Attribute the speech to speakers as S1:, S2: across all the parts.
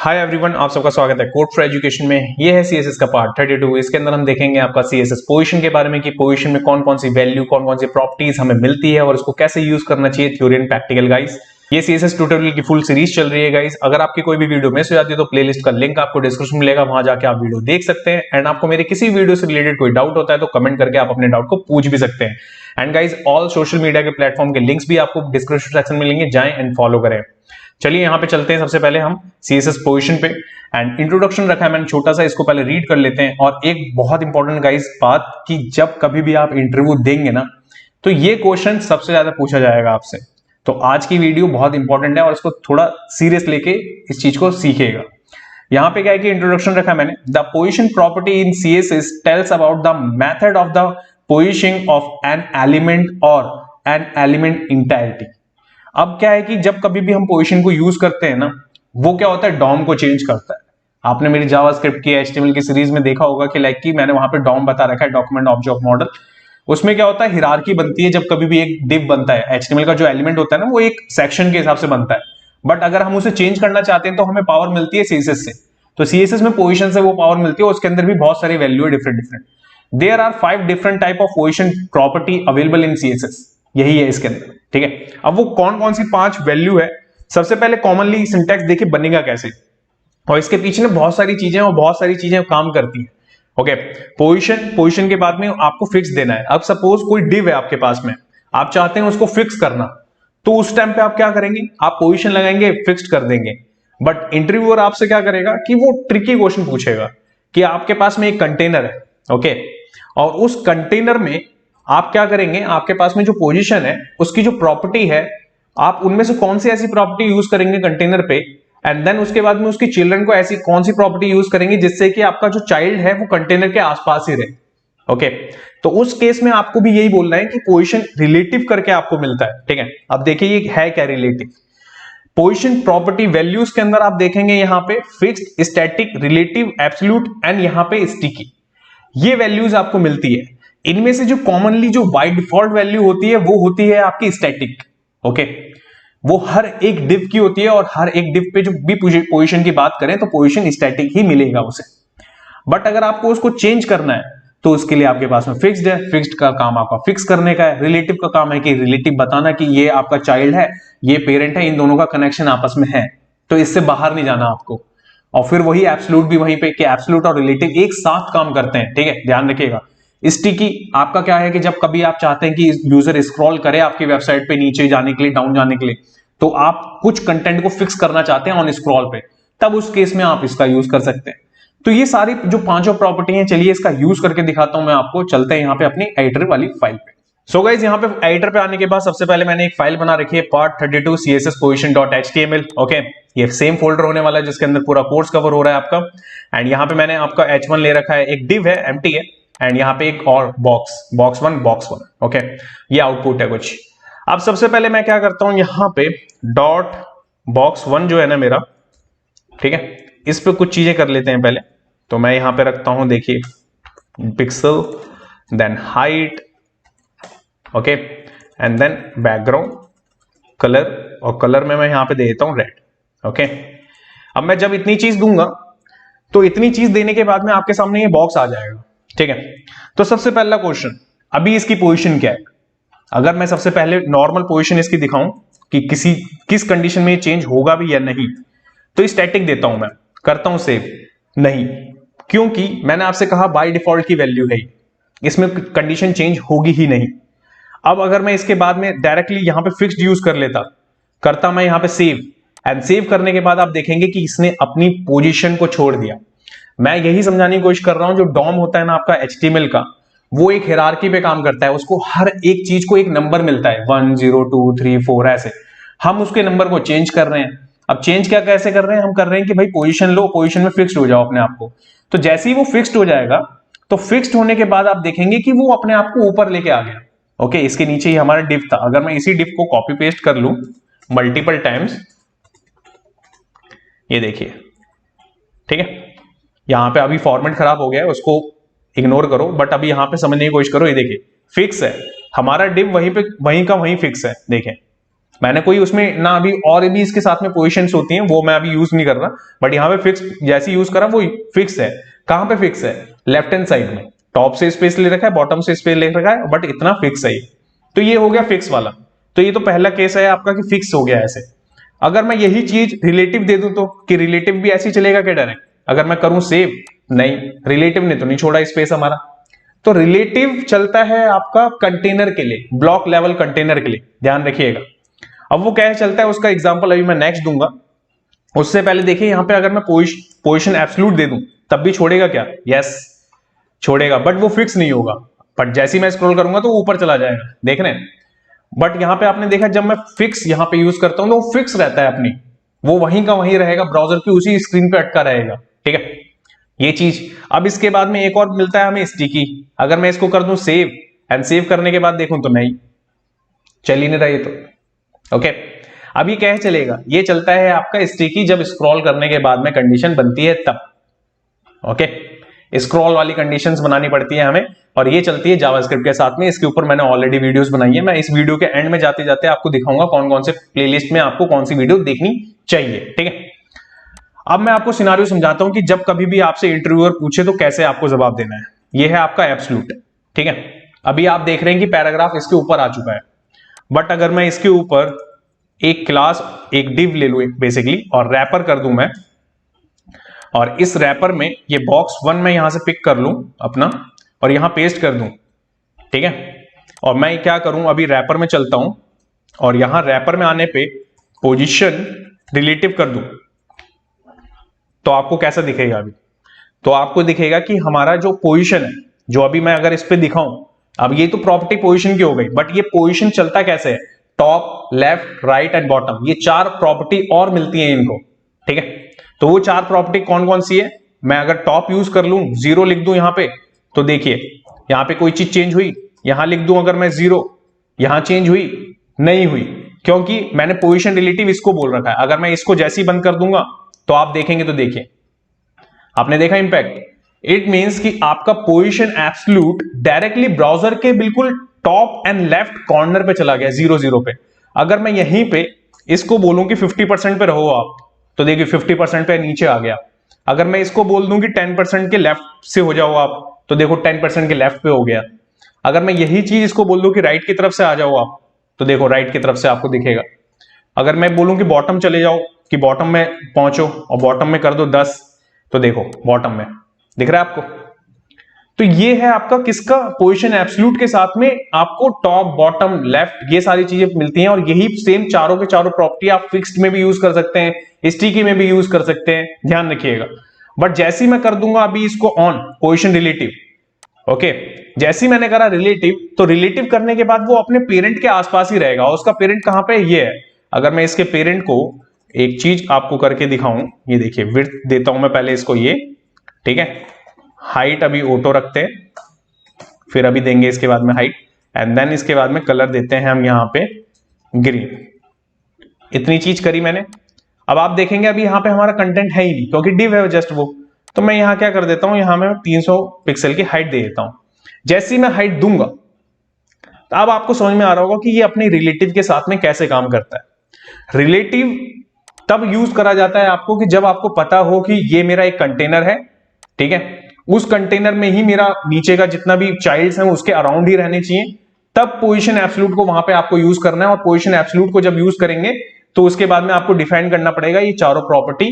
S1: Hi everyone, आप सबका स्वागत है कोड फॉर एजुकेशन में। ये है सीएसएस का पार्ट 32। इसके अंदर हम देखेंगे आपका सीएसएस पोजीशन के बारे में कि पोजीशन में कौन कौन सी वैल्यू, कौन कौन सी प्रॉपर्टीज हमें मिलती है और इसको कैसे यूज करना चाहिए, थ्योरी एंड प्रैक्टिकल गाइस। ये सीएसएस ट्यूटोरियल की फुल सीरीज चल रही है गाइस। अगर आपकी कोई भी वीडियो मिस हो जाती है तो प्लेलिस्ट का लिंक आपको डिस्क्रिप्शन में मिलेगा, वहां जाके आप वीडियो देख सकते हैं। एंड आपको मेरे किसी वीडियो से रिलेटेड कोई डाउट होता है तो कमेंट करके आप अपने डाउट को पूछ भी सकते हैं। And guys, all social media के प्लेटफॉर्म के लिंक्स भी आपको डिस्क्रिप्शन सेक्शन में मिलेंगे, जाएं एंड फॉलो करें। चलिए यहाँ पे चलते हैं सबसे पहले हम सीएसएस पोजीशन पे। एंड इंट्रोडक्शन रखा है मैंने छोटा सा, इसको पहले रीड कर लेते हैं। और एक बहुत इंपॉर्टेंट गाइस बात कि जब कभी भी आप इंटरव्यू देंगे ना तो ये क्वेश्चन सबसे ज्यादा पूछा जाएगा आपसे। तो आज की वीडियो बहुत इंपॉर्टेंट है और इसको थोड़ा सीरियस लेके इस चीज को सीखेगा। यहाँ पे क्या है कि इंट्रोडक्शन रखा है मैंने, the position property in CSS tells about the method of the positioning of an element और एन एलिमेंट इंटायरिटी। अब क्या है कि जब कभी भी हम पोजीशन को यूज करते हैं ना, वो क्या होता है, डॉम को चेंज करता है। आपने मेरी जावास्क्रिप्ट की एचटीएमएल की सीरीज में देखा होगा कि लाइक कि मैंने वहां पे डॉम बता रखा है, डॉक्यूमेंट ऑब्जेक्ट मॉडल। उसमें क्या होता है, हिरार्की बनती है। जब कभी भी एक डिव बनता है, एचटीएमएल का जो एलिमेंट होता है ना, वो एक सेक्शन के हिसाब से बनता है। बट अगर हम उसे चेंज करना चाहते हैं तो हमें पावर मिलती है सीएसएस से। तो सीएसएस में पोजीशन से वो पावर मिलती है, उसके अंदर भी बहुत सारी वैल्यू है different different. There are 5 different type of position property available in CSS. यही है इसके अंदर, ठीक है। अब वो कौन कौन सी 5 वैल्यू है, सबसे पहले कॉमनली सिंटैक्स देखिए बनेगा कैसे, और इसके पीछे ना बहुत सारी चीजें और बहुत सारी चीजें काम करती हैं। ओके, पोजीशन के बाद में आपको फिक्स देना है। अब सपोज कोई डिव है आपके पास में, आप चाहते हैं उसको फिक्स करना, तो उस टाइम पे आप क्या करेंगे, आप पोजीशन लगाएंगे, फिक्स कर देंगे। बट इंटरव्यूअर आपसे क्या करेगा कि वो ट्रिकी क्वेश्चन पूछेगा कि आपके पास में एक कंटेनर है, ओके, और उस कंटेनर में आप क्या करेंगे, आपके पास में जो पोजीशन है उसकी जो प्रॉपर्टी है, आप उनमें से कौन सी ऐसी प्रॉपर्टी यूज करेंगे कंटेनर पे, एंड देन उसके बाद में उसकी चिल्ड्रन को ऐसी कौन सी प्रॉपर्टी यूज करेंगे जिससे कि आपका जो चाइल्ड है वो कंटेनर के आसपास ही रहे। ओके, तो उस केस में आपको भी यही बोलना है कि पोजीशन रिलेटिव करके आपको मिलता है, ठीक है। अब देखिए ये है क्या रिलेटिव पोजीशन प्रॉपर्टी वैल्यूज के अंदर। आप देखेंगे यहाँ पे fixed, static, relative, absolute and यहाँ पे स्टिकी, ये वैल्यूज आपको मिलती है। इनमें से जो कॉमनली जो बाय डिफॉल्ट वैल्यू होती है वो होती है आपकी स्टैटिक। ओके, वो हर एक डिव की होती है और हर एक डिव पे जो भी पोजीशन की बात करें तो पोजीशन स्टैटिक ही मिलेगा उसे। बट अगर आपको उसको चेंज करना है तो उसके लिए आपके पास में फिक्स्ड है, फिक्स्ड का काम आपका फिक्स करने का है। रिलेटिव का काम है कि रिलेटिव बताना कि ये आपका चाइल्ड है, ये पेरेंट है, इन दोनों का कनेक्शन आपस में है, तो इससे बाहर नहीं जाना आपको। और फिर वही एब्सोल्यूट भी वहीं पे कि एब्सोल्यूट और रिलेटिव एक साथ काम करते हैं, ठीक है, ध्यान रखिएगा। स्टिकी आपका क्या है कि जब कभी आप चाहते हैं कि यूजर स्क्रॉल करे आपकी वेबसाइट पे नीचे जाने के लिए, डाउन जाने के लिए, तो आप कुछ कंटेंट को फिक्स करना चाहते हैं ऑन स्क्रॉल पे, तब उस केस में आप इसका यूज कर सकते हैं। तो ये सारी जो 5 प्रॉपर्टी हैं, चलिए इसका यूज करके दिखाता हूं मैं आपको। चलते हैं यहाँ पे अपनी एडिटर वाली फाइल पे। सो गाइस, यहाँ पे एडिटर पे आने के बाद सबसे पहले मैंने एक फाइल बना रखी है पार्ट 32 cssposition.html। ओके, ये सेम फोल्डर होने वाला है जिसके अंदर पूरा कोर्स कवर हो रहा है आपका। एंड यहाँ पे मैंने आपका h1 ले रखा है, एक डिव है, एम्प्टी है, एंड यहाँ पे एक और बॉक्स वन। ओके, ये आउटपुट है कुछ। अब सबसे पहले मैं क्या करता हूं, यहाँ पे डॉट बॉक्स वन जो है ना मेरा, ठीक है, इस पे कुछ चीजें कर लेते हैं पहले। तो मैं यहाँ पे रखता हूं, देखिए, pixel, then height, okay, and then background colour, और कलर में मैं यहाँ पे दे देता हूं रेड। ओके, अब मैं जब इतनी चीज दूंगा तो इतनी चीज देने के बाद में आपके सामने ये बॉक्स आ जाएगा, ठीक है। तो सबसे पहला क्वेश्चन, अभी इसकी पोजीशन क्या है। अगर मैं सबसे पहले नॉर्मल पोजीशन इसकी दिखाऊं कि किस कंडीशन में ये चेंज होगा भी या नहीं, तो स्टैटिक देता हूं मैं, करता हूं सेव। नहीं, क्योंकि मैंने आपसे कहा बाय डिफॉल्ट की वैल्यू है, इसमें कंडीशन चेंज होगी ही नहीं। अब अगर मैं इसके बाद में डायरेक्टली यहां पे फिक्स्ड यूज कर लेता, करता मैं यहां पे सेव, एंड सेव करने के बाद आप देखेंगे कि इसने अपनी पोजीशन को छोड़ दिया। मैं यही समझाने की कोशिश कर रहा हूं, जो डॉम होता है ना आपका एचटीएमएल का, वो एक हिरार्की पे काम करता है। उसको हर एक चीज को एक नंबर मिलता है, 1 0 2 3 4 ऐसे। हम उसके नंबर को चेंज कर रहे हैं। अब चेंज क्या कैसे कर रहे हैं, हम कर रहे हैं कि भाई पोजीशन लो, पोजीशन में फिक्स्ड हो जाओ अपने आप को। तो जैसे ही वो फिक्स्ड हो जाएगा, तो फिक्स्ड होने के बाद आप देखेंगे कि वो अपने आप को ऊपर लेके आ गया। ओके, इसके नीचे ही हमारा डिव था। अगर मैं इसी डिव को कॉपी पेस्ट कर लूं मल्टीपल टाइम्स, ये देखिए, ठीक है, यहां पे अभी फॉर्मेट खराब हो गया है, उसको इग्नोर करो, बट अभी यहां पे समझने की कोशिश करो। ये देखिए, फिक्स है हमारा डिव, वहीं पे वहीं का वहीं फिक्स है, देखें, मैंने कोई उसमें ना अभी और भी इसके साथ में पोजीशंस होती हैं वो मैं अभी यूज नहीं कर रहा, बट यहाँ पे फिक्स जैसे यूज करा वो फिक्स है। कहां पे फिक्स है? लेफ्ट हैंड साइड में। टॉप से स्पेस ले रखा है, बॉटम से स्पेस ले रखा है, बट इतना फिक्स है ये। तो ये हो गया फिक्स वाला। तो ये तो पहला केस है आपका कि फिक्स हो गया ऐसे। अगर मैं यही चीज रिलेटिव दे दूं तो कि रिलेटिव भी ऐसे ही चलेगा क्या डायरेक्ट? अगर मैं करूं सेव, नहीं, रिलेटिव ने तो नहीं छोड़ा स्पेस हमारा। तो रिलेटिव चलता है आपका कंटेनर के लिए, ब्लॉक लेवल कंटेनर के लिए, ध्यान रखिएगा। अब वो कैसे चलता है उसका एग्जांपल अभी मैं नेक्स्ट दूंगा। उससे पहले देखिए यहां पे अगर मैं पोजीशन एब्सोल्यूट दे दूं तब भी छोड़ेगा क्या? यस छोड़ेगा, बट वो फिक्स नहीं होगा। बट जैसे ही मैं स्क्रॉल करूंगा तो वो ऊपर चला जाएगा, देख रहे हैं। बट यहां पे आपने देखा जब मैं फिक्स यहां पे यूज करता हूं तो वो फिक्स रहता है अपनी, वो वहीं का वहीं रहेगा, ब्राउजर की उसी स्क्रीन पे अटका रहेगा, ठीक है ये चीज। अब इसके बाद में एक और मिलता है हमें स्टिकी। अगर मैं इसको कर दूं सेव, एंड सेव करने के बाद देखूं तो नहीं, चल ही नहीं रहा ये तो। ओके, अब ये क्या चलेगा? ये चलता है आपका स्टिकी जब स्क्रॉल करने के बाद में कंडीशन बनती है तब। ओके, स्क्रॉल वाली कंडीशंस बनानी पड़ती है हमें, और ये चलती है जावास्क्रिप्ट के साथ में। इसके ऊपर मैंने ऑलरेडी वीडियोस बनाई है, मैं इस वीडियो के एंड में जाते जाते आपको दिखाऊंगा कौन कौन से प्लेलिस्ट में आपको कौन सी वीडियो देखनी चाहिए, ठीक है। अब मैं आपको सिनारियो समझाता हूं कि जब कभी भी आपसे इंटरव्यूअर पूछे तो कैसे आपको जवाब देना है। ये है आपका एब्सोल्यूट, ठीक है। अभी आप देख रहे हैं कि पैराग्राफ इसके ऊपर आ चुका है, बट अगर मैं इसके ऊपर एक क्लास, एक डिव ले लूं बेसिकली, और रैपर कर दूं मैं, और इस रैपर में ये बॉक्स 1 मैं यहां से पिक कर लूं अपना और यहां पेस्ट कर दूं, ठीक है। और मैं क्या करूं, अभी रैपर में चलता हूं और यहां रैपर में आने पे पोजीशन रिलेटिव कर दूं, तो आपको कैसा दिखेगा? अभी तो आपको दिखेगा कि हमारा जो पोजीशन है, जो अभी मैं अगर इस पे दिखाऊं, अब ये तो प्रॉपर्टी पोजीशन की हो गई, बट ये पोजीशन चलता कैसे है? Top, left, right and bottom, ये 4 प्रॉपर्टी और मिलती है इनको, ठीक है। तो वो 4 प्रॉपर्टी कौन कौन सी है? मैं अगर टॉप यूज कर लूं, 0 लिख दूं यहां पे, तो देखिए यहां पे कोई चीज चेंज हुई, यहां लिख दूं अगर मैं 0, यहां चेंज हुई? नहीं हुई, क्योंकि मैंने पोजीशन रिलेटिव इसको बोल रखा है। अगर मैं इसको जैसे ही बंद कर दूंगा तो आप देखेंगे, तो देखिए आपने देखा इंपैक्ट। इट मींस कि आपका पोजीशन एब्सोल्यूट डायरेक्टली ब्राउजर के बिल्कुल टॉप एंड लेफ्ट कॉर्नर पे चला गया, 0 पे। अगर मैं यहीं पे इसको बोलूं कि 50% पे रहो आप, तो देखिए 50% पे नीचे आ गया। अगर मैं इसको बोल दूं कि 10% के लेफ्ट से हो जाओ आप, तो देखो 10% के लेफ्ट पे हो गया। अगर मैं यही चीज इसको बोल दूं कि राइट की तरफ से आ जाओ आप, तो देखो राइट की तरफ से आपको दिखेगा। अगर मैं बोलूं कि बॉटम चले जाओ, कि बॉटम में पहुंचो और बॉटम में कर दो 10, तो देखो बॉटम में दिख रहा है आपको। तो ये है आपका किसका? पोजीशन एब्सोल्यूट के साथ में आपको टॉप, बॉटम, लेफ्ट, ये सारी चीजें मिलती हैं। और यही सेम चारों के चारों प्रॉपर्टी आप फिक्स्ड में भी यूज कर सकते हैं, स्टिकी में भी यूज कर सकते हैं, ध्यान रखिएगा। बट जैसे ही मैं कर दूंगा अभी इसको ऑन, पोजीशन रिलेटिव, ओके, जैसे ही मैंने करा रिलेटिव, तो रिलेटिव करने के बाद वो अपने पेरेंट के आसपास ही रहेगा। उसका पेरेंट कहां पे? ये है। अगर मैं इसके पेरेंट को एक चीज आपको करके दिखाऊं, ये देखिए विड्थ देता हूं मैं पहले इसको, ये ठीक है। हाइट अभी ऑटो रखते हैं, फिर अभी देंगे इसके बाद में हाइट, एंड देन इसके बाद में कलर देते हैं हम यहां पे ग्रीन। इतनी चीज करी मैंने। अब आप देखेंगे अभी यहां पे हमारा कंटेंट है ही नहीं, क्योंकि डिव है जस्ट वो। तो मैं यहां क्या कर देता हूं, यहां मैं 300 पिक्सल की हाइट दे देता हूं। जैसे ही मैं हाइट दूंगा, तो अब आपको समझ में आ रहा होगा कि ये अपने रिलेटिव के साथ में कैसे काम करता है। रिलेटिव तब यूज करा जाता है आपको कि जब आपको पता हो कि ये मेरा एक कंटेनर है, ठीक है, उस कंटेनर में ही मेरा नीचे का जितना भी चाइल्ड्स हैं उसके अराउंड ही रहने चाहिए, तब पोजीशन एब्सोल्यूट को वहां पे आपको यूज करना है। और पोजीशन एब्सोल्यूट को जब यूज करेंगे तो उसके बाद में आपको डिफाइन करना पड़ेगा ये चारों प्रॉपर्टी।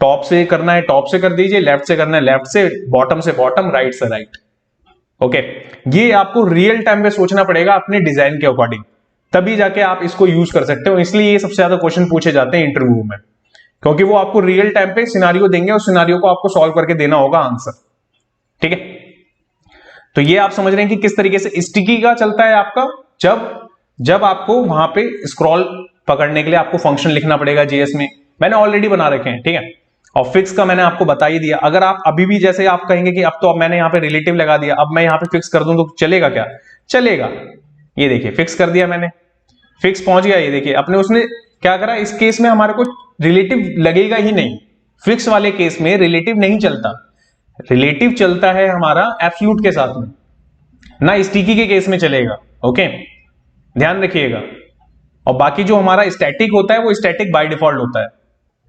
S1: टॉप से करना है टॉप से कर दीजिए, लेफ्ट से करना है लेफ्ट से बॉटम, राइट से राइट। ओके, ये आपको रियल टाइम पे सोचना पड़ेगा अपने डिजाइन के अकॉर्डिंग, तभी जाके आप इसको यूज कर सकते हो। इसलिए ये सबसे ज्यादा क्वेश्चन पूछे जाते हैं इंटरव्यू में, क्योंकि वो आपको रियल टाइम पे सिनारियो देंगे और सिनारियो को आपको सॉल्व करके देना होगा आंसर, ठीक है। तो ये आप समझ रहे हैं कि किस तरीके से स्टिकी का चलता है आपका। जब आपको वहां पे स्क्रॉल पकड़ने के लिए आपको फंक्शन लिखना पड़ेगा जेएस में, मैंने ऑलरेडी बना रखे हैं, ठीक है। और फिक्स का मैंने आपको बता ही दिया। अगर आप अभी भी जैसे आप कहेंगे कि अब तो मैंने यहाँ पे रिलेटिव लगा दिया, अब मैं यहाँ पे फिक्स कर दूं तो चलेगा क्या? चलेगा। ये देखिए फिक्स कर दिया मैंने, फिक्स पहुंच गया। ये देखिए अपने उसने क्या करा, इस केस में हमारे को रिलेटिव लगेगा ही नहीं। फिक्स वाले केस में रिलेटिव नहीं चलता, रिलेटिव चलता है हमारा एब्सोल्यूट के साथ में, ना स्टिकी के केस में चलेगा। ओके, ध्यान रखिएगा। और बाकी जो हमारा स्टैटिक होता है वो स्टैटिक बाय डिफॉल्ट होता है।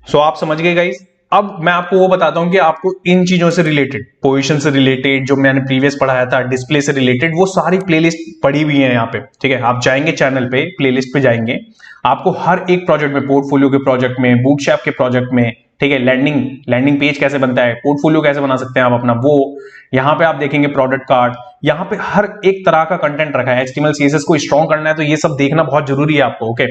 S1: सो आप समझ गए गाइस। अब मैं आपको वो बताता हूं कि आपको इन चीजों से रिलेटेड, पोजीशन से रिलेटेड, जो मैंने प्रीवियस पढ़ाया था, डिस्प्ले से रिलेटेड, वो सारी प्लेलिस्ट पड़ी हुई है यहाँ पे, ठीक है। आप जाएंगे चैनल पे, प्लेलिस्ट पे जाएंगे, आपको हर एक प्रोजेक्ट में, पोर्टफोलियो के प्रोजेक्ट में, बूटस्ट्रैप के प्रोजेक्ट में, ठीक है, लैंडिंग पेज कैसे बनता है, पोर्टफोलियो कैसे बना सकते हैं आप अपना, वो यहाँ पे आप देखेंगे, प्रोडक्ट कार्ड, यहाँ पे हर एक तरह का कंटेंट रखा है। HTML CSS को स्ट्रॉन्ग करना है तो ये सब देखना बहुत जरूरी है आपको, ओके।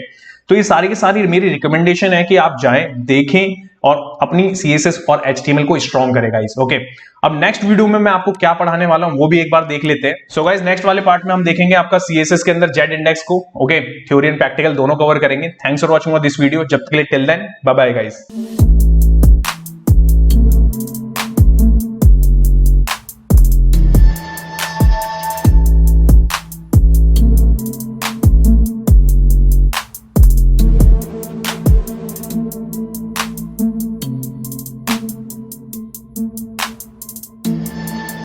S1: तो ये सारी की सारी मेरी रिकमेंडेशन है कि आप जाएं, देखें और अपनी CSS और HTML को स्ट्रॉन्ग करें गाइस, ओके। अब नेक्स्ट वीडियो में मैं आपको क्या पढ़ाने वाला हूं वो भी एक बार देख लेते हैं। सो गाइस, नेक्स्ट वाले पार्ट में हम देखेंगे आपका CSS के अंदर Z इंडेक्स को, ओके। थ्योरी एंड प्रैक्टिकल दोनों कवर करेंगे। Thanks for watching this video. जब तक के लिए till then bye bye guys.